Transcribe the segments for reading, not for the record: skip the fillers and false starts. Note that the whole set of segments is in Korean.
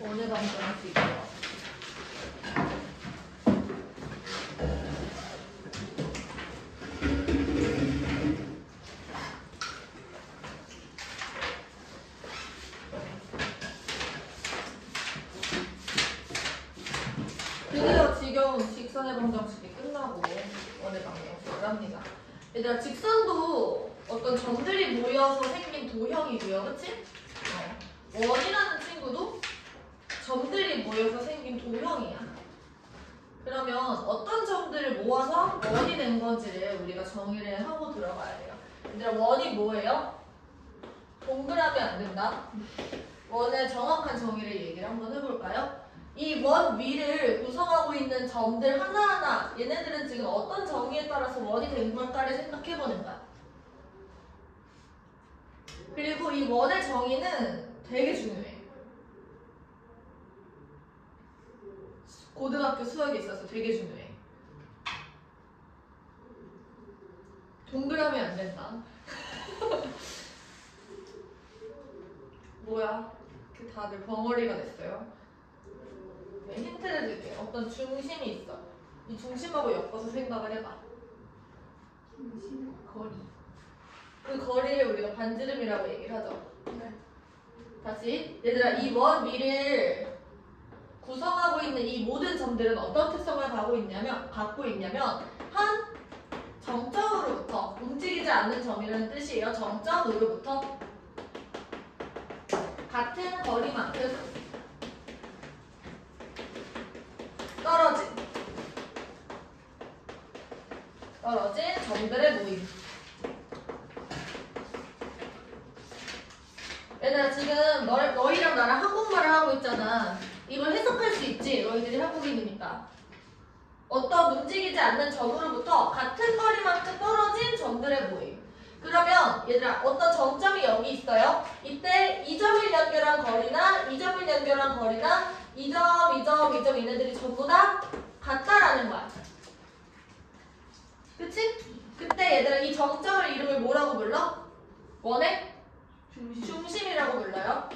원의 방정식 있고요. 드디어 지겨운 직선의 방정식이 끝나고 원의 방정식을 합니다. 얘들아, 직선도 어떤 점들이 모여서 생긴 도형이고요. 그치? 원이라는 친구도 점들이 모여서 생긴 도형이야. 그러면 어떤 점들을 모아서 원이 된 건지를 우리가 정의를 하고 들어가야 돼요. 얘들아, 원이 뭐예요? 동그라미 안 된다. 원의 정확한 정의를 얘기를 한번 해볼까요? 이 원 위를 구성하고 있는 점들 하나하나, 얘네들은 지금 어떤 정의에 따라서 원이 된 걸까를 생각해보는 거야. 그리고 이 원의 정의는 되게 중요해. 고등학교 수학에 있어서 되게 중요해. 동그라미 안 된다. 뭐야? 이렇게 다들 벙어리가 됐어요. 네, 힌트를 드릴게요. 어떤 중심이 있어. 이 중심하고 엮어서 생각을 해봐. 중심? 거리. 그 거리를 우리가 반지름이라고 얘기를 하죠. 네. 다시. 얘들아, 이 원 위를 구성하고 있는 이 모든 점들은 어떤 특성을 갖고 있냐면 한 정점으로부터 움직이지 않는 점이라는 뜻이에요. 정점으로부터 같은 거리만큼 떨어진 점들의 모임. 얘들아, 지금 너희랑 나랑 한국말을 하고 있잖아. 이걸 해석할 수 있지? 너희들이 한국인이니까. 어떤 움직이지 않는 점으로부터 같은 거리만큼 떨어진 점들의 모임. 그러면 얘들아, 어떤 정점이 여기 있어요. 이때 이 점을 연결한 거리나 이 점을 연결한 거리나 이 점, 이 점, 이 점 얘네들이 전부 다 같다라는 거야. 그치? 그때 얘들아, 이 정점을 이름을 뭐라고 불러? 원의 중심이라고 불러요.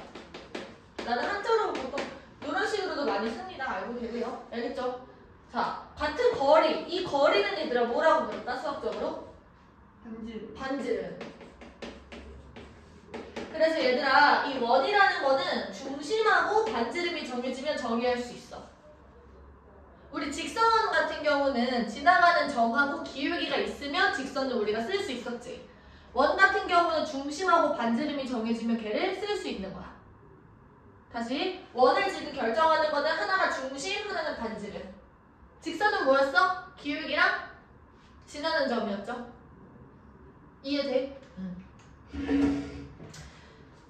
나는 한자로 보통 이런 식으로도 많이 씁니다. 알고 계세요? 알겠죠? 자, 같은 거리. 이 거리는 얘들아 뭐라고 부를까? 수학적으로? 반지름. 그래서 얘들아, 이 원이라는 거는 중심하고 반지름이 정해지면 정의할 수 있어. 우리 직선 같은 경우는 지나가는 점하고 기울기가 있으면 직선을 우리가 쓸 수 있었지. 원 같은 경우는 중심하고 반지름이 정해지면 걔를 쓸 수 있는 거야. 다시, 원을 지금 결정하는 거는 하나가 중심, 하나는 반지름. 직선은 뭐였어? 기울기랑 지나는 점이었죠. 이해돼?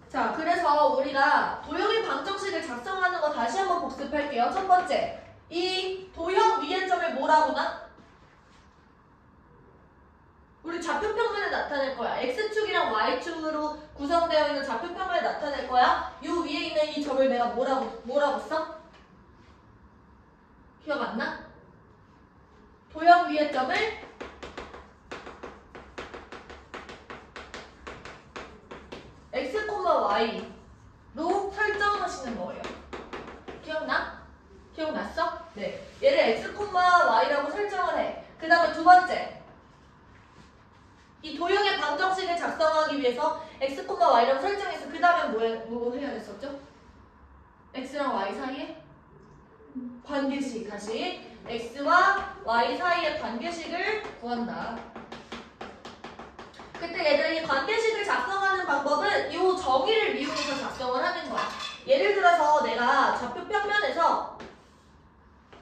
자, 그래서 우리가 도형의 방정식을 작성하는 거 다시 한번 복습할게요. 첫 번째, 이 도형 위의 점을 뭐라고나? 우리 좌표평면을 나타낼 거야. X축이랑 Y축으로 구성되어 있는 좌표평면을 나타낼 거야. 요 위에 있는 이 점을 내가 뭐라고 써? 기억 안 나? 도형 위의 점을 X, Y로 설정하시는 거예요. 기억나? 기억났어? 네. 얘를 X, Y라고 설정을 해. 그 다음에 두 번째. 이 도형의 방정식을 작성하기 위해서 X, Y라고 설정해서 그 다음에 뭐 해야 됐었죠? X랑 Y 사이에? 관계식. 다시. X와 Y 사이의 관계식을 구한다. 그때 얘들이 관계식을 작성하는 방법은 이 정의를 이용해서 작성을 하는 거야. 예를 들어서 내가 좌표 평면에서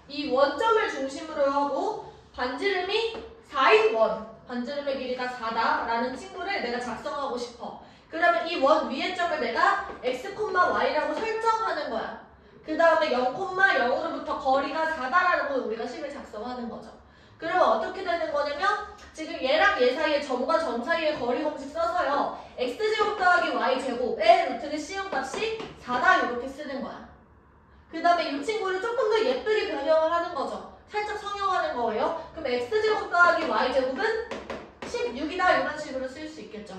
이 원점을 중심으로 하고 반지름이 4인 원, 반지름의 길이가 4다라는 친구를 내가 작성하고 싶어. 그러면 이 원 위의 점을 내가 X, Y라고 설정하는 거야. 그 다음에 0, 0으로부터 거리가 4다라는 걸 우리가 식을 작성하는 거죠. 그러면 어떻게 되는 거냐면 지금 얘랑 얘 사이에 점과 점 사이의 거리 공식 써서요. X제곱 더하기 Y제곱의 루트는 시험값이 4다 이렇게 쓰는 거야. 그 다음에 이 친구를 조금 더 예쁘게 변형을 하는 거죠. 살짝 성형하는 거예요. 그럼 X제곱 더하기 Y제곱은 16이다 이런 식으로 쓸 수 있겠죠.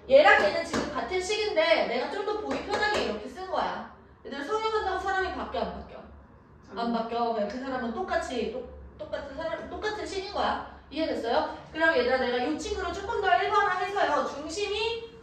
얘랑 얘는 지금 같은 식인데 내가 좀 더 보기 편하게 이렇게 쓴 거야. 얘들 성형한다고 사람이 안 바뀌어. 그냥 그 사람은 똑같은 신인 거야. 이해됐어요? 그럼 얘들아 내가 이 친구를 조금 더 일반화해서요. 중심이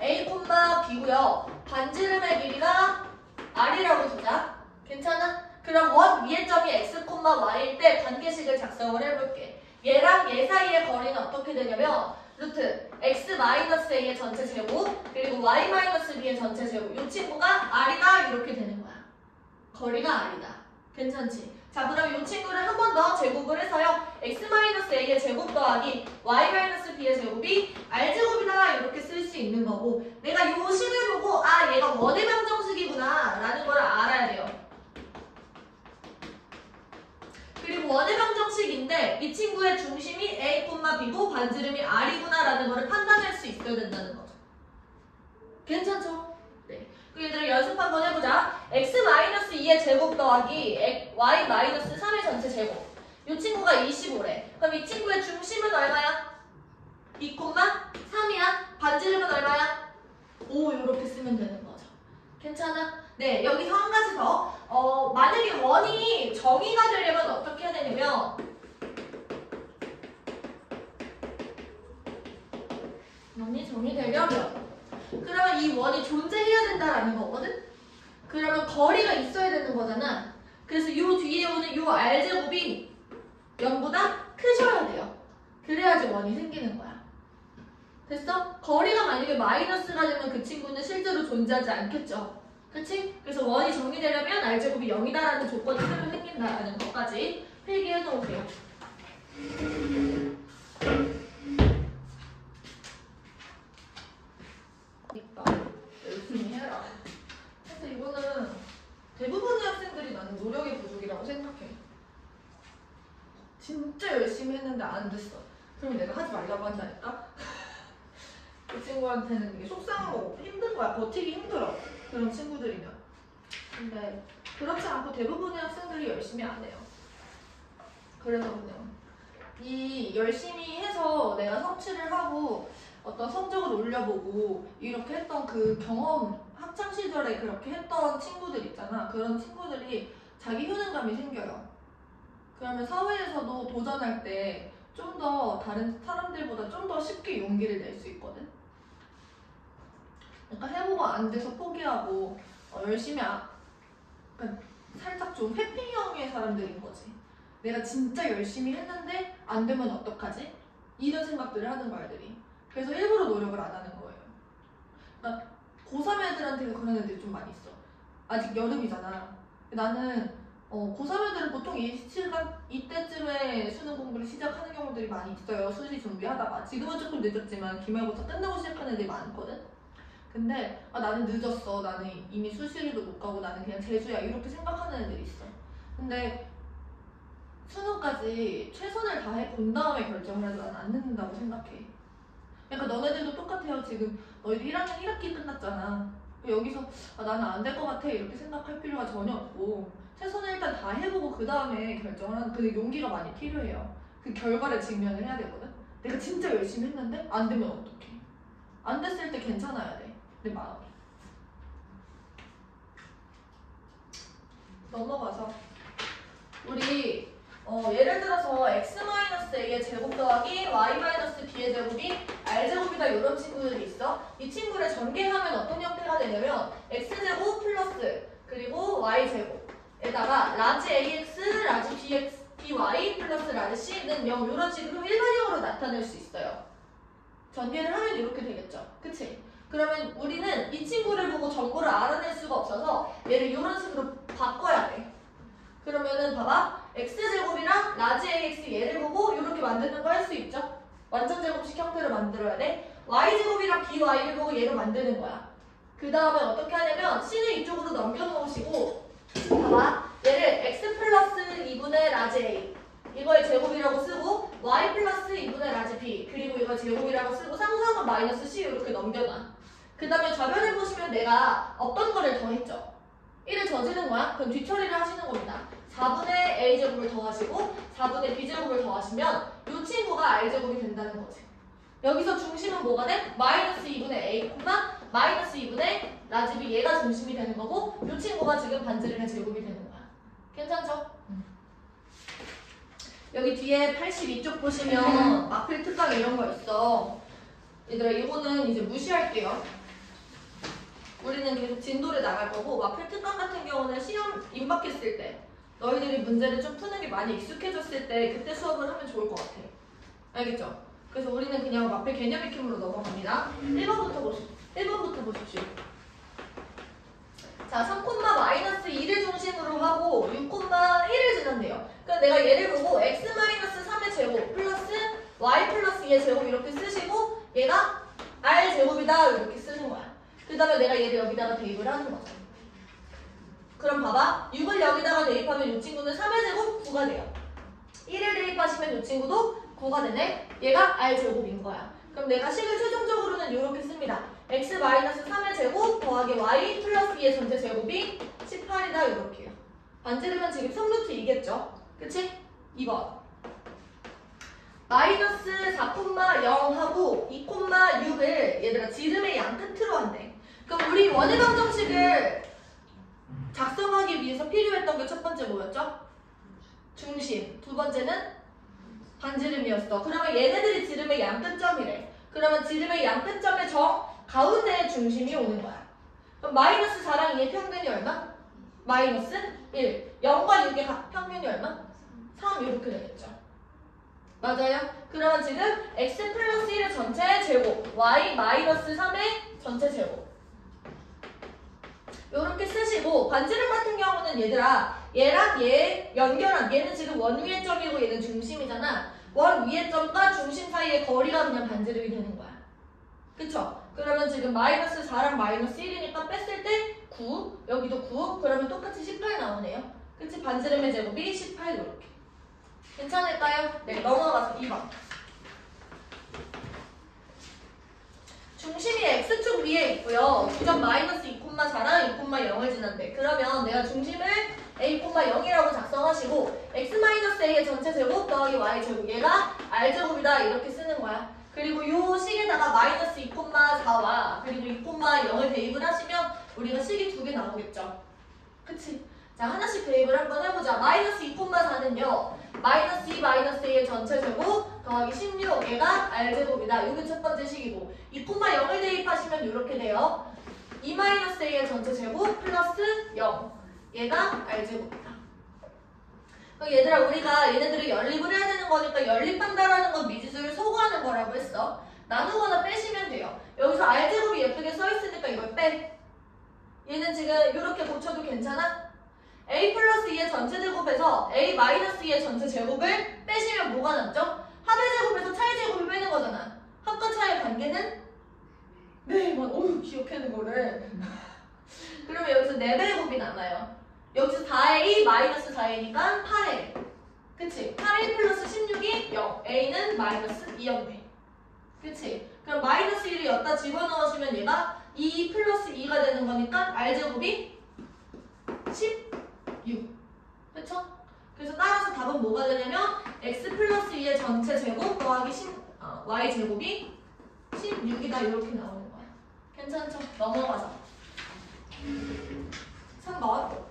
A, B고요. 반지름의 길이가 R이라고 두자. 괜찮아? 그럼 원 위의 점이 X, Y일 때 관계식을 작성을 해볼게. 얘랑 얘 사이의 거리는 어떻게 되냐면 루트 X-A의 전체 제곱 그리고 Y-B의 전체 제곱. 이 친구가 R이다 이렇게 되는 거야. 거리가 R이다. 괜찮지? 자 그럼 이 친구를 한 번 더 제곱을 해서요. X-A의 제곱 더하기 Y-B의 제곱이 R제곱이다 이렇게 쓸 수 있는 거고 내가 이 식을 보고 아 얘가 원의 방정식이구나 라는 걸 알아야 돼요. 그리고 원의 방정식인데 이 친구의 중심이 A, B고 반지름이 R이구나 라는 거를 판단할 수 있어야 된다는 거죠. 괜찮죠? 네. 그 얘들아 연습 한번 해보자. X-2의 제곱 더하기 Y-3의 전체 제곱. 이 친구가 25래. 그럼 이 친구의 중심은 얼마야? 2,3이야. 반지름은 얼마야? 5 이렇게 쓰면 되는 거죠. 괜찮아? 네, 여기서 한 가지 더. 만약에 원이 정의가 되려면 어떻게 해야 되냐면 원이 정의되려면 그러면 이 원이 존재해야 된다라는 거거든? 그러면 거리가 있어야 되는 거잖아. 그래서 요 뒤에 오는 요 R제곱이 0보다 크셔야 돼요. 그래야지 원이 생기는 거야. 됐어? 거리가 만약에 마이너스가 되면 그 친구는 실제로 존재하지 않겠죠. 그치? 그래서 원이 정의되려면 R제곱이 0이다라는 조건이 새로 생긴다라는 것까지 필기해 놓으세요. 그러니까 열심히 해라. 그래서 이거는 대부분의 학생들이 나는 노력의 부족이라고 생각해. 진짜 열심히 했는데 안 됐어. 그럼 내가 하지 말라고 한다니까? 그 친구한테는 이게 속상한 거고 힘든 거야. 버티기 힘들어. 그런 친구들이면. 근데 그렇지 않고 대부분의 학생들이 열심히 안 해요. 그래서 그냥 이 열심히 해서 내가 성취를 하고 어떤 성적을 올려보고 이렇게 했던 그 경험 학창시절에 그렇게 했던 친구들 있잖아. 그런 친구들이 자기 효능감이 생겨요. 그러면 사회에서도 도전할 때 좀 더 다른 사람들보다 좀 더 쉽게 용기를 낼 수 있거든. 그러니까 해보고 안 돼서 포기하고 열심히 그러니까 살짝 좀 회피형의 사람들인 거지. 내가 진짜 열심히 했는데 안 되면 어떡하지? 이런 생각들을 하는 거야 애들이. 그래서 일부러 노력을 안 하는 거예요. 그러니까 고3 애들한테는 그런 애들이 좀 많이 있어. 아직 여름이잖아. 나는 고3 애들은 보통 이때쯤에 수능 공부를 시작하는 경우들이 많이 있어요. 수시 준비하다가. 지금은 조금 늦었지만 기말고사 끝나고 시작하는 애들이 많거든. 근데 나는 늦었어. 나는 이미 수시를도 못 가고 나는 그냥 재수야. 이렇게 생각하는 애들이 있어. 근데 수능까지 최선을 다해 본 다음에 결정을 해도 나는 안 늦는다고 생각해. 그러니까 너네들도 똑같아요. 지금 너희들 1학년 1학기 끝났잖아. 여기서 나는 안 될 것 같아 이렇게 생각할 필요가 전혀 없고 최선을 일단 다 해보고 그 다음에 결정을 하는 그 용기가 많이 필요해요. 그 결과를 직면을 해야 되거든. 내가 진짜 열심히 했는데 안 되면 어떡해. 안 됐을 때 괜찮아야 돼. 내 마음이. 넘어가서 우리 예를 들어서 X-A의 제곱 더하기 Y-B의 제곱이 R제곱이다 이런 친구들이 있어. 이 친구를 전개하면 어떤 형태가 되냐면 X제곱 플러스 그리고 Y제곱에다가 라지 AX, 라지 BY 플러스 라지 C는 0 이런 식으로 일반형으로 나타낼 수 있어요. 전개를 하면 이렇게 되겠죠. 그치? 그러면 우리는 이 친구를 보고 정보를 알아낼 수가 없어서 얘를 이런 식으로 바꿔야 돼. 그러면은 봐봐. X제곱이랑 라지 AX 얘를 보고 이렇게 만드는 거 할 수 있죠? 완전 제곱식 형태로 만들어야 돼. Y제곱이랑 BY를 보고 얘로 만드는 거야. 그 다음에 어떻게 하냐면 C는 이쪽으로 넘겨놓으시고 봐봐. 얘를 X 플러스 2분의 라지 A 이거의 제곱이라고 쓰고 Y 플러스 2분의 라지 B 그리고 이거 제곱이라고 쓰고 상수항은 마이너스 C 이렇게 넘겨놔. 그 다음에 좌변을 보시면 내가 어떤 거를 더했죠? 1을 저지른 거야? 그럼 뒤처리를 하시는 겁니다. 4분의 A제곱을 더하시고 4분의 B제곱을 더하시면 이 친구가 R제곱이 된다는 거지. 여기서 중심은 뭐가 돼? 마이너스 2분의 A, 마이너스 2분의 라지 B 얘가 중심이 되는 거고 이 친구가 지금 반지름의 제곱이 되는 거야. 괜찮죠? 여기 뒤에 82쪽 보시면 마필 특강 이런 거 있어. 얘들아 이거는 이제 무시할게요. 우리는 계속 진도를 나갈 거고 마필 특강 같은 경우는 시험 임박했을 때 너희들이 문제를 좀 푸는 게 많이 익숙해졌을 때 그때 수업을 하면 좋을 것 같아. 알겠죠? 그래서 우리는 그냥 마필 개념 익힘으로 넘어갑니다. 1번부터 보십시오. 자, 3,-2를 중심으로 하고 6,1을 지난대요. 그러니까 내가 얘를 보고 x-3의 제곱 플러스 y 플러스 2의 제곱 이렇게 쓰시고 얘가 r 제곱이다 이렇게 쓰는 거야. 그 다음에 내가 얘를 여기다가 대입을 하는 거죠. 그럼 봐봐. 6을 여기다가 대입하면 이 친구는 3의 제곱 9가 돼요. 1을 대입하시면 이 친구도 9가 되네. 얘가 r 제곱인 거야. 그럼 내가 식을 최종적으로는 이렇게 씁니다. x-3의 제곱 더하기 y 플러스 2의 전체 제곱이 18이다 이렇게요. 반지르면 지금 3루트 2겠죠? 그치? 2번. 마이너스 4,0하고 2,6을 얘들아 지름의 양 끝으로 한대. 그럼 우리 원의 방정식을 작성하기 위해서 필요했던 게 첫 번째 뭐였죠? 중심. 두 번째는 반지름이었어. 그러면 얘네들이 지름의 양 끝점이래. 그러면 지름의 양 끝점의 가운데에 중심이 오는 거야. 그럼 마이너스 4랑 2의 평균이 얼마? 마이너스 1. 0과 6의 평균이 얼마? 3 이렇게 되겠죠. 맞아요? 그러면 지금 x 플러스 1의 전체 제곱, y 마이너스 3의 전체 제곱. 요렇게 쓰시고 반지름 같은 경우는 얘들아 얘랑 얘 연결한 얘는 지금 원 위의 점이고 얘는 중심이잖아. 원 위의 점과 중심 사이의 거리가 그냥 반지름이 되는 거야. 그쵸? 그러면 지금 마이너스 4랑 마이너스 1이니까 뺐을 때 9, 여기도 9, 그러면 똑같이 18 나오네요. 그치? 반지름의 제곱이 18 이렇게. 괜찮을까요? 네, 넘어가서 2번. 중심이 x축 위에 있고요. 구점 마이너스 2,4랑 2,0을 지난대. 그러면 내가 중심을 a,0이라고 작성하시고 x-a의 전체 제곱 더하기 y 제곱 얘가 r 제곱이다 이렇게 쓰는 거야. 그리고 요 식에다가 마이너스 2,4와 그리고 2,0을 대입을 하시면 우리가 식이 두 개 나오겠죠. 그치? 자, 하나씩 대입을 한번 해보자. 마이너스 2,4는요. 마이너스 2 마이너스 a의 전체 제곱 더하기 16 얘가 r제곱이다. 이게 첫 번째 식이고 2,0을 대입하시면 이렇게 돼요. 2 마이너스 a의 전체 제곱 플러스 0 얘가 r제곱이다. 그럼 얘들아 우리가 얘네들을 연립을 해야 되는 거니까 연립한다라는 건 미지수를 소거하는 거라고 했어. 나누거나 빼시면 돼요. 여기서 r제곱이 예쁘게 써있으니까 이걸 빼. 얘는 지금 이렇게 고쳐도 괜찮아? a 플러스 2의 전체 제곱에서 a 마이너스 2의 전체 제곱을 빼시면 뭐가 남죠? 합의 제곱에서 차의 제곱을 빼는 거잖아. 합과 차의 관계는? 네, 어휴 기억하는 거를. 그러면 여기서 4배 제곱이 남아요. 여기서 4a 마이너스 4a니까 8a. 그치? 8a 플러스 16이 0. a는 마이너스 2였네. 그치? 그럼 마이너스 1을 여기다 집어넣으시면 얘가 2 플러스 2가 되는 거니까 r제곱이 16. 그쵸? 그래서 따라서 답은 뭐가 되냐면 x 플러스 2의 전체 제곱 더하기 y 제곱이 16이다 이렇게 나오는 거야. 괜찮죠? 넘어가자. 3번.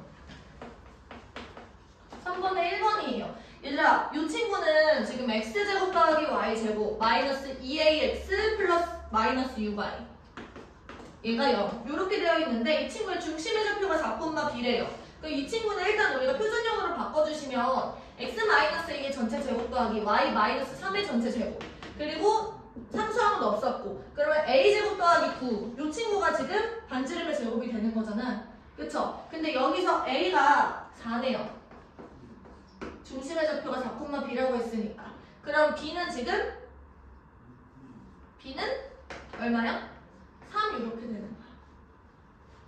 3번에 1번이에요. 얘들아, 이 친구는 지금 x제곱 더하기 y제곱 마이너스 2ax 플러스 마이너스 6y 얘가 0 이렇게 되어 있는데 이 친구의 중심의 좌표가 4,b래요. 이 친구는 일단 우리가 표준형으로 바꿔주시면 x-a의 전체 제곱 더하기 y-3의 전체 제곱 그리고 상수함은 없었고 그러면 a제곱 더하기 9 이 친구가 지금 반지름의 제곱이 되는 거잖아. 그쵸? 근데 여기서 a가 4네요. 중심의 좌표가 4,b라고 했으니까. 그럼 b는 지금? b는 얼마야? 3 이렇게 되는 거야.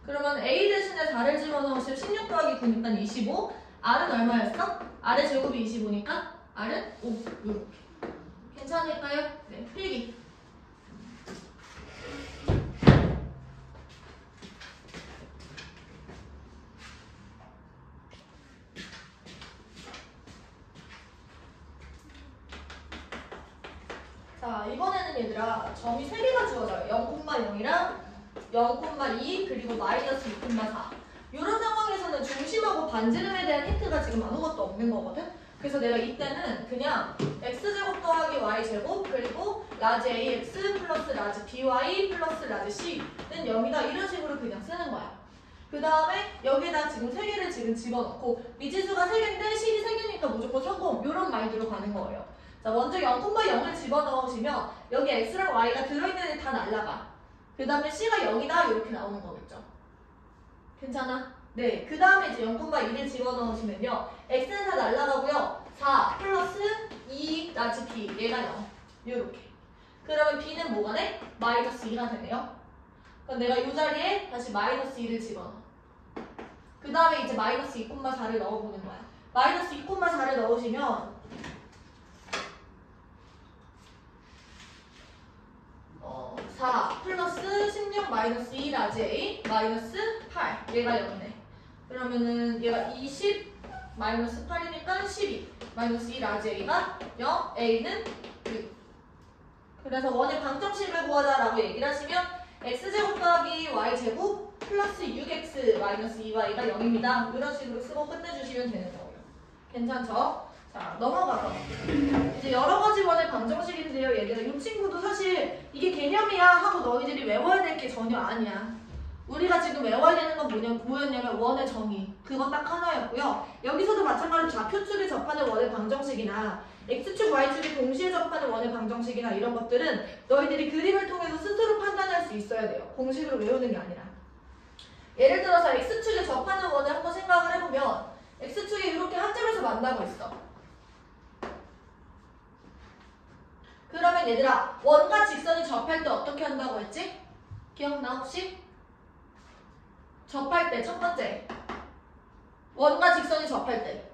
그러면 a 대신에 4를 집어넣으시면 16 더하기 9니까 25. r은 얼마였어? r의 제곱이 25니까 r은 5 이렇게. 괜찮을까요? 네, 필기. 자, 이번에는 얘들아 점이 3개가 주어져요. 0,0이랑 0,2 그리고 마이너스 2,4. 이런 상황에서는 중심하고 반지름에 대한 힌트가 지금 아무것도 없는 거거든. 그래서 내가 이때는 그냥 x제곱 더하기 y제곱 그리고 라지 ax 플러스 라지 by 플러스 라지 c는 0이다 이런 식으로 그냥 쓰는 거야. 그 다음에 여기에다 지금 3개를 지금 집어넣고 미지수가 3개인데 식이 3개니까 무조건 성공 이런 마인드로 가는 거예요. 자, 먼저 0,0을 집어넣으시면 여기 x랑 y가 들어있는 애 다 날라가. 그 다음에 c가 0이다 이렇게 나오는 거겠죠. 괜찮아? 네. 그 다음에 이제 0,1을 집어넣으시면요. x는 다 날라가고요. 4 플러스 2 라지 b 얘가 0 요렇게. 그러면 b는 뭐가 돼? 마이너스 2가 되네요. 그럼 내가 이 자리에 다시 마이너스 2를 집어넣어. 그 다음에 이제 마이너스 2,4를 넣어보는 거야. 마이너스 2,4를 넣으시면 4 플러스 16 마이너스 2 라지 a 마이너스 8 얘가 0이네. 그러면은 얘가 20 마이너스 8이니까 12 마이너스 2 라지 a가 0 a는 6. 그래서 원의 방정식을 구하자라고 얘기를 하시면 x제곱 더하기 y제곱 플러스 6x 마이너스 2y가 0입니다. 이런 식으로 쓰고 끝내주시면 되는 거예요. 괜찮죠? 자, 넘어가서 이제 여러 가지 원의 방정식인데요. 얘들아, 이 친구도 사실 이게 개념이야 하고 너희들이 외워야 될 게 전혀 아니야. 우리가 지금 외워야 되는 건 뭐였냐면 원의 정의. 그거 딱 하나였고요. 여기서도 마찬가지로 좌표축에 접하는 원의 방정식이나 x축, y축이 동시에 접하는 원의 방정식이나 이런 것들은 너희들이 그림을 통해서 스스로 판단할 수 있어야 돼요. 공식으로 외우는 게 아니라. 예를 들어서 x축에 접하는 원을 한번 생각을 해보면 x축이 이렇게 한 점에서 만나고 있어. 그러면 얘들아, 원과 직선이 접할 때 어떻게 한다고 했지? 기억나 혹시? 접할 때 첫 번째 원과 직선이 접할 때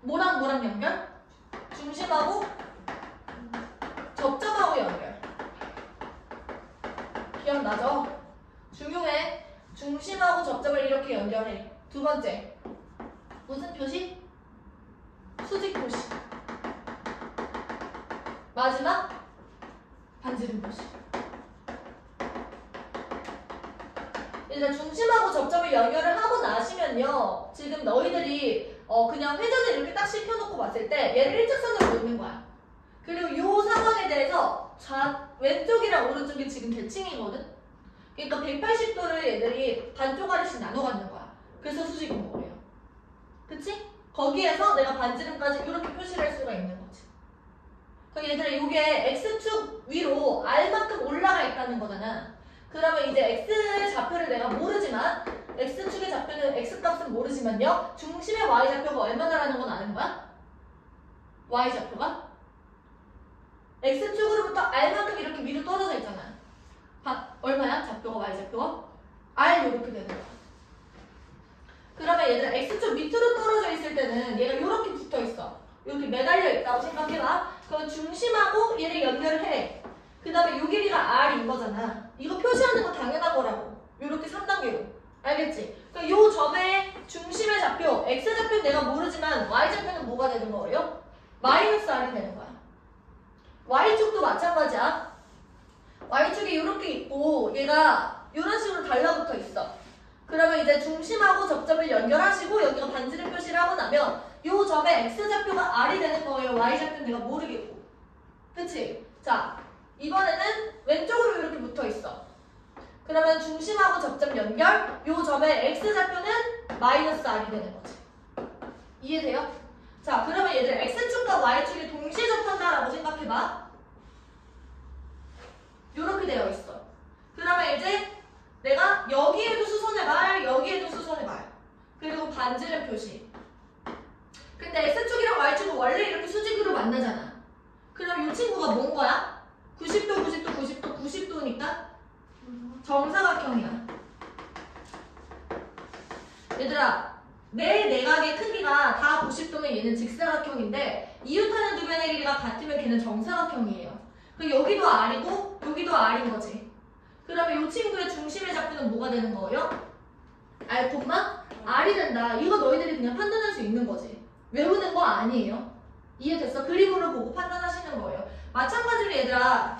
뭐랑 연결? 중심하고 접점하고 연결. 기억나죠? 중요해. 중심하고 접점을 이렇게 연결해. 두 번째 무슨 표시? 수직 표시. 마지막 반지름 표시. 일단 중심하고 접점을 연결을 하고 나시면요, 지금 너희들이 그냥 회전을 이렇게 딱 씹혀놓고 봤을 때 얘를 일직선으로 놓는 거야. 그리고 이 상황에 대해서 왼쪽이랑 오른쪽이 지금 대칭이거든. 그러니까 180도를 얘들이 반쪽짜리씩 나눠 갖는 거야. 그래서 수직인 거예요. 그치? 거기에서 내가 반지름까지 이렇게 표시를 할 수가 있는 거지. 그럼 얘들아, 이게 x축 위로 r만큼 올라가 있다는 거잖아. 그러면 이제 x의 좌표를 내가 모르지만 x축의 좌표는 x값은 모르지만요, 중심의 y좌표가 얼마나라는 건 아는 거야? y좌표가 x축으로부터 r만큼 이렇게 위로 떨어져 있잖아. 얼마야? 좌표가 y좌표가? r 이렇게 되는 거야. 그러면 얘들아, x축 밑으로 떨어져 있을 때는 얘가 이렇게 붙어 있어. 이렇게 매달려 있다고 생각해봐. 그럼 중심하고 얘를 연결을 해. 그 다음에 요 길이가 r인 거잖아. 이거 표시하는 거 당연한 거라고. 요렇게 3단계로. 알겠지? 그러니까 요 점의 중심의 좌표, x좌표는 내가 모르지만 y좌표는 뭐가 되는 거예요? 마이너스 r이 되는 거야. y축도 마찬가지야. y축이 요렇게 있고 얘가 요런 식으로 달라붙어 있어. 그러면 이제 중심하고 접점을 연결하시고 여기가 반지름 표시를 하고 나면 요 점의 x좌표가 r이 되는 거예요. y좌표는 내가 모르겠고. 그치? 자, 이번에는 왼쪽으로 이렇게 붙어 있어. 그러면 중심하고 접점 연결, 요 점의 x좌표는 마이너스 r이 되는 거지. 이해돼요? 자, 그러면 얘들 x축과 y축이 동시에 접한다라고 생각해봐. 요렇게 되어 있어. 그러면 이제 내가 여기에도 수선의 말, 여기에도 수선의 말, 그리고 반지름 표시. 근데 x축이랑 y축은 원래 이렇게 수직으로 만나잖아. 그럼 이 친구가 뭔 거야? 90도, 90도, 90도, 90도니까 정사각형이야. 얘들아, 내 내각의 크기가 다 90도면 얘는 직사각형인데 이웃하는 두 변의 길이가 같으면 걔는 정사각형이에요. 그럼 여기도 R이고 여기도 R인 거지. 그러면 이 친구의 중심의 좌표는 뭐가 되는 거예요? R, R이 된다. 이거 너희들이 그냥 판단할 수 있는 거지. 외우는 거 아니에요. 이해됐어? 그림으로 보고 판단하시는 거예요. 마찬가지로 얘들아,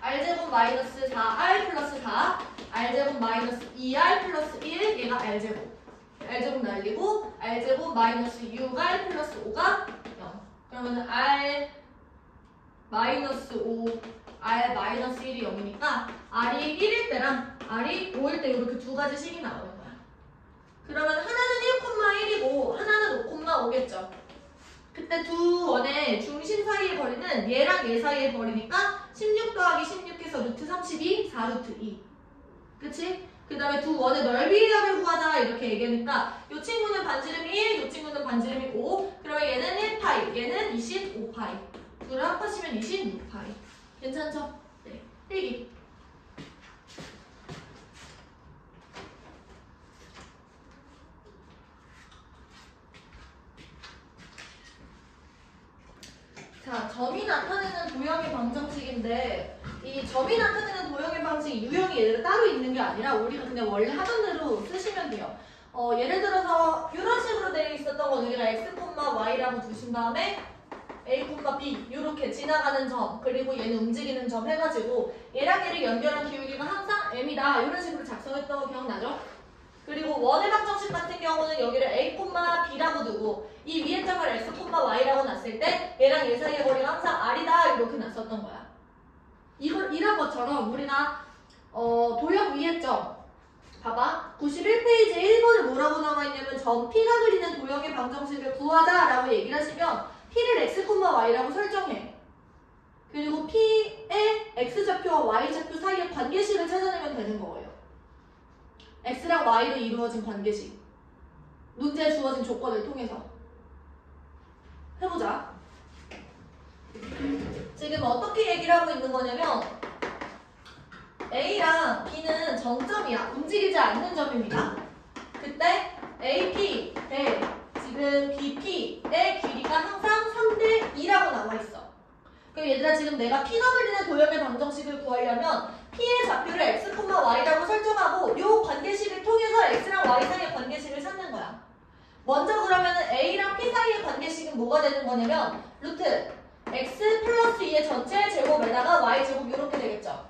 r제곱 마이너스 4r 플러스 4 r제곱 마이너스 2r 플러스 1 얘가 r제곱 r제곱 날리고 r제곱 마이너스 6r 플러스 5가 0 그러면 r 마이너스 5 r 마이너스 1이 0이니까 r이 1일 때랑 r이 5일 때 이렇게 두 가지 식이 나오는 거야. 그러면 하나는 1,1이고 하나는 5,5겠죠. 그때 두 원의 중심 사이의 거리는 얘랑 얘 사이의 거리니까 16 더하기 16해서 루트 32, 4루트 2. 그치? 그 다음에 두 원의 넓이를 구하자 이렇게 얘기하니까 이 친구는 반지름이 1, 이 친구는 반지름이 5. 그러면 얘는 1파이, 얘는 25파이. 둘을 합하시면 26파이. 괜찮죠? 네. 필기. 자, 점이 나타내는 도형의 방정식인데 이 점이 나타내는 도형의 방식 유형이 얘들 따로 있는 게 아니라 우리가 그냥 원래 하던 대로 쓰시면 돼요. 예를 들어서 이런 식으로 되어 있었던 건 우리가 x, y라고 두신 다음에 a, b 이렇게 지나가는 점 그리고 얘는 움직이는 점 해가지고 얘랑 얘를 연결한 기울기가 항상 m이다 이런 식으로 작성했던 거 기억나죠? 그리고 원의 방정식 같은 경우는 여기를 a, b라고 두고 이 위에 점을 x, y라고 놨을 때 얘랑 얘 사이의 거리가 항상 r이다 이렇게 놨었던 거야. 이런 것처럼 우리가 도형 위에 점 봐봐 91페이지 1번을 뭐라고 나와 있냐면 점 P가 그리는 도형의 방정식을 구하자라고 얘기를 하시면 P를 x, y라고 설정해. 그리고 P의 x좌표와 y좌표 사이의 관계식을 찾아내면 되는 거예요. x랑 y로 이루어진 관계식. 문제에 주어진 조건을 통해서. 해보자. 지금 어떻게 얘기를 하고 있는 거냐면 A랑 B는 정점이야. 움직이지 않는 점입니다. 그때 AP 대 지금 BP의 길이가 항상 3대 2라고 나와 있어. 그럼 얘들아 지금 내가 P가 그리는 도형의 방정식을 구하려면 P의 좌표를 x, y라고 설정하고 이 관계식을 통해서 x랑 y 사이의 관계식을 찾는 거야. 먼저 그러면은 A랑 P 사이의 관계식은 뭐가 되는 거냐면 루트 x 플러스 2의 전체 제곱에다가 y 제곱 이렇게 되겠죠.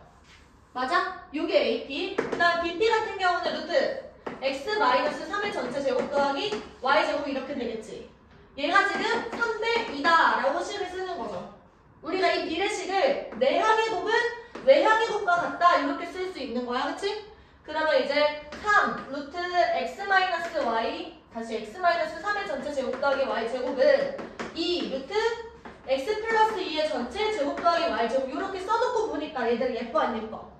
맞아? 요게 AP. 그 다음 BP 같은 경우는 루트 x 마이너스 3의 전체 제곱 더하기 y 제곱 이렇게 되겠지. 얘가 지금 3대 2다 라고 식을 쓰는 거죠. 우리가 이 비례식을 내향의 곱은 외향의 곱과 같다 이렇게 쓸 수 있는 거야. 그치? 그러면 이제 3 루트 x 마이너스 y 다시 x 마이너스 3의 전체 제곱 더하기 y 제곱은 2 루트 x 플러스 2의 전체 제곱 더하기 y 제곱 이렇게 써놓고 보니까 얘들 예뻐 안 예뻐?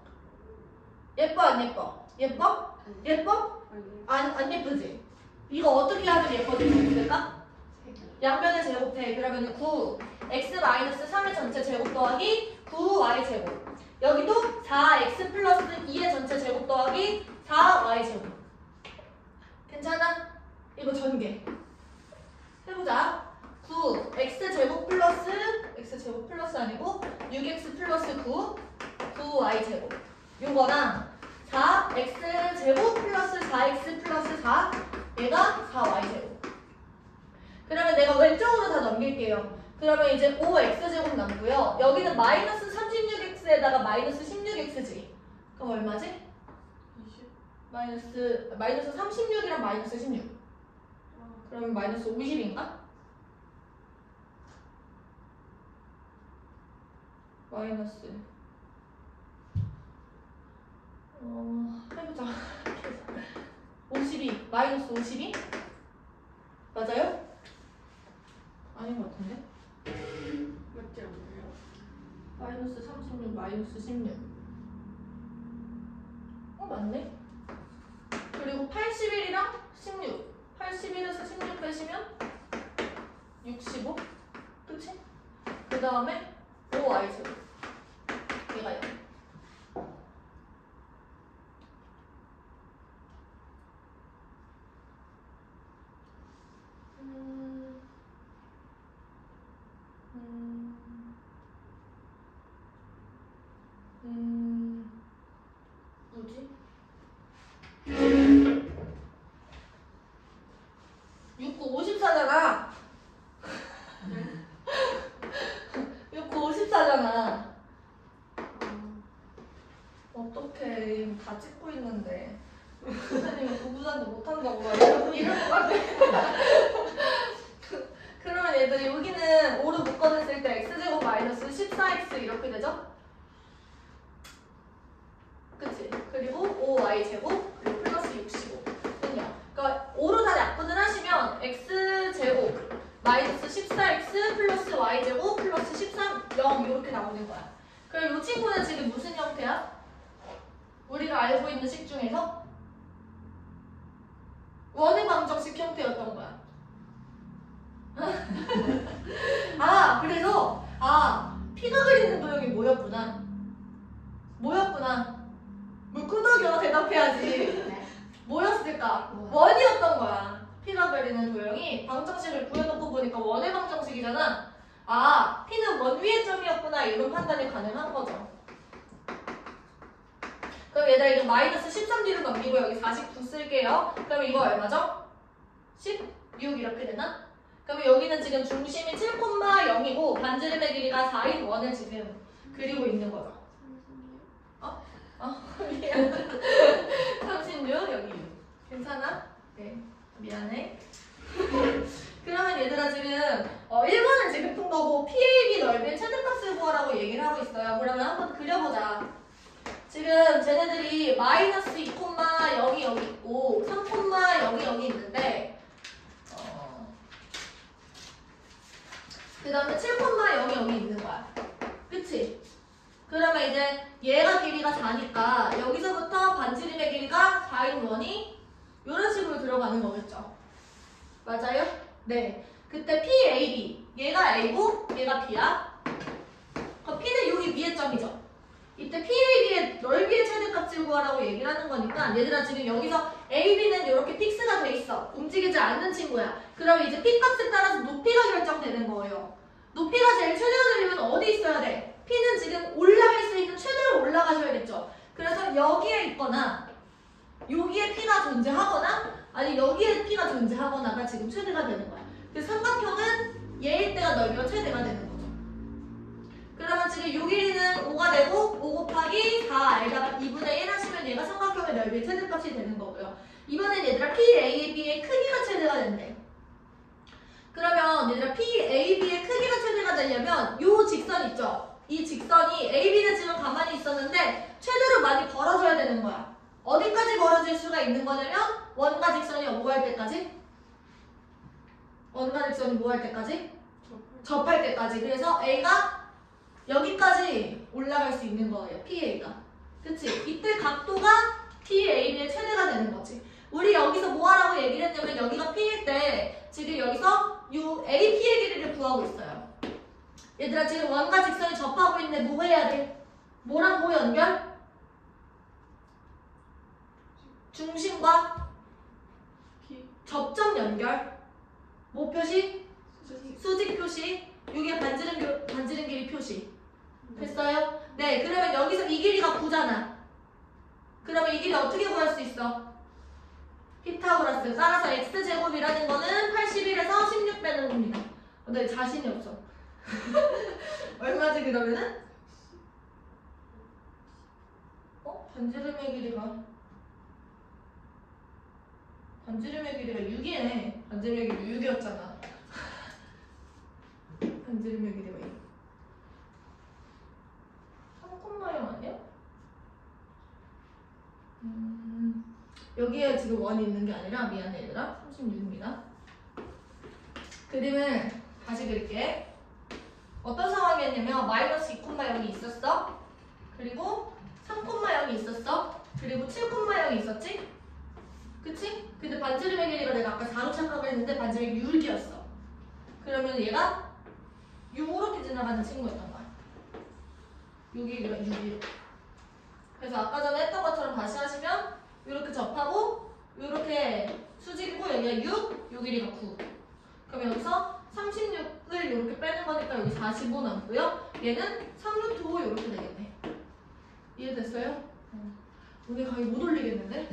예뻐 안 예뻐? 예뻐? 예뻐? 안 예쁘지? 이거 어떻게 하면 예뻐질 수 있을까? 양변의 제곱해. 그러면 9 x 마이너스 3의 전체 제곱 더하기 9y 제곱. 여기도 4x 플러스 2의 전체 제곱 더하기 4y 제곱. 괜찮아? 이거 전개. 해보자. 9 x 제곱 플러스 아니고 6x 플러스 9y 제곱. 요거랑 4x 제곱 플러스 4x 플러스 4 얘가 4y 제곱. 그러면 내가 왼쪽으로 다 넘길게요. 그러면 이제 5x 제곱 남고요. 여기는 마이너스 36x에다가 마이너스 16x지. 그럼 얼마지? 20. 마이너스 36이랑 마이너스 16. 그러면 마이너스 50인가? 마이너스 해보자. 52 마이너스 52? 맞아요? 아닌 것 같은데? 맞지 않나요? 마이너스 36 마이너스 16 맞네? 그리고 81이랑 16 81에서 16 빼시면 65 그치? 그 다음에 5y 제곱 얘가 0 뭐지? 6, 9, 54잖아. 6, 9, 54잖아. 어떡해. 다 찍고 있는데. 선생님이 부부잔도 못한다고 막 이럴 것 같아. 그러면 얘들 여기는 5로 묶어냈을 때 x제곱 마이너스 14x 이렇게 되죠? 그치? 그리고 5y제곱 그리고 플러스 65는요. 그러니까 5로 다 약분을 하시면 x제곱 마이너스 14x 플러스 y제곱 플러스 13, 0 이렇게 나오는 거야. 그럼 이 친구는 지금 무슨 형태야? 우리가 알고 있는 식 중에서 원의 방정식 형태였던 거야. 아, 그래서 피가 그리는 도형이 뭐였구나. 물구더기와 대답해야지. 뭐였을까? 원이었던 거야. 피가 그리는 도형이 방정식을 구해놓고 보니까 원의 방정식이잖아. 피는 원 위의 점이었구나. 이런 판단이 가능한 거죠. 그럼 얘들아 이거 마이너스 13D를 넘기고 여기 49 쓸게요. 그럼 이거 얼마죠? 16 이렇게 되나? 그럼 여기는 지금 중심이 7,0이고 반지름의 길이가 4인 원을 지금 그리고 있는 거죠. 미안. 36 여기 6. 괜찮아? 네. 미안해. 그러면 얘들아 지금 1번은 지금 푼 거고 PAB 넓이의 최대값을 구하라고 얘기를 하고 있어요. 그러면 한번 그려보자. 지금 쟤네들이 마이너스 2,0이 여기 있고 3,0이 여기 있는데 그 다음에 7,0이 여기 있는 거야. 그치? 그러면 이제 얘가 길이가 4니까 여기서부터 반지름의 길이가 4인 원이 이런 식으로 들어가는 거겠죠. 맞아요? 네. 그때 PAB 얘가 A고 얘가 B야. 그럼 P는 여기 위에 점이죠. 이때 PAB의 넓이의 최대값을 구하라고 얘기를 하는 거니까 얘들아 지금 여기서 AB는 이렇게 픽스가 돼 있어. 움직이지 않는 친구야. 그럼 이제 P 값에 따라서 높이가 결정되는 거예요. 높이가 제일 최대가 되려면 어디 있어야 돼? P는 지금 올라갈 수 있는 최대로 올라가셔야겠죠. 그래서 여기에 있거나 여기에 P가 존재하거나 아니 여기에 P가 존재하거나가 지금 최대가 되는 거야. 그래서 삼각형은 얘일 때가 넓이가 최대가 되는 거죠. 그러면 지금 요 길이는 5가 되고 5 곱하기 4R다가 2분의 1 하시면 얘가 삼각형의 넓이의 최대값이 되는 거고요. 이번엔 얘들아 PAB의 크기가 최대가 된대. 그러면 얘들아 PAB의 크기가 최대가 되려면 요 직선 있죠? 이 직선이 AB는 지금 가만히 있었는데 최대로 많이 벌어져야 되는 거야. 어디까지 벌어질 수가 있는 거냐면 원과 직선이 뭐 할 때까지? 원과 직선이 뭐 할 때까지? 접할 때까지. 그래서 A가 여기까지 올라갈 수 있는 거예요. PA가. 그치? 이때 각도가 PAB의 최대가 되는 거지. 우리 여기서 뭐 하라고 얘기를 했냐면 여기가 P일 때 지금 여기서 요 AP의 길이를 구하고 있어요. 얘들아 지금 원과 직선이 접하고 있는데 뭐 해야 돼? 뭐랑 뭐 연결? 중심과 접점 연결. 뭐 표시? 수직 표시. 이게 반지름 길이 표시. 됐어요? 네, 그러면 여기서 이 길이가 9잖아. 그러면 이 길이 어떻게 구할 수 있어? 피타고라스. 따라서 x제곱이라는 거는 81에서 16 빼는 겁니다. 근데 자신이 없어. 얼마지 그러면은? 반지름의 길이가 6이네. 반지름의 길이 6이었잖아. 반지름의 길이가 6. 3,0 아니야? 여기에 지금 원이 있는 게 아니라 미안해 얘들아. 36입니다. 그림을 다시 그릴게. 어떤 상황이었냐면 마이너스 2,0이 있었어. 그리고 3,0이 있었어. 그리고 7,0이 있었지? 그치? 근데 반지름의 길이가 내가 아까 4로 착각을 했는데 반지름이 6이었어. 그러면 얘가 요렇게 지나가는 친구였던 거야. 6이고. 그래서 아까 전에 했던 것처럼 다시 하시면 이렇게 접하고 이렇게 수직이고 여기가 6, 요 길이가 9. 그럼 여기서 36을 이렇게 빼는 거니까 여기 45 남고요. 얘는 3루트 5 이렇게 되겠네. 이해됐어요? 오늘 강의 못 올리겠는데?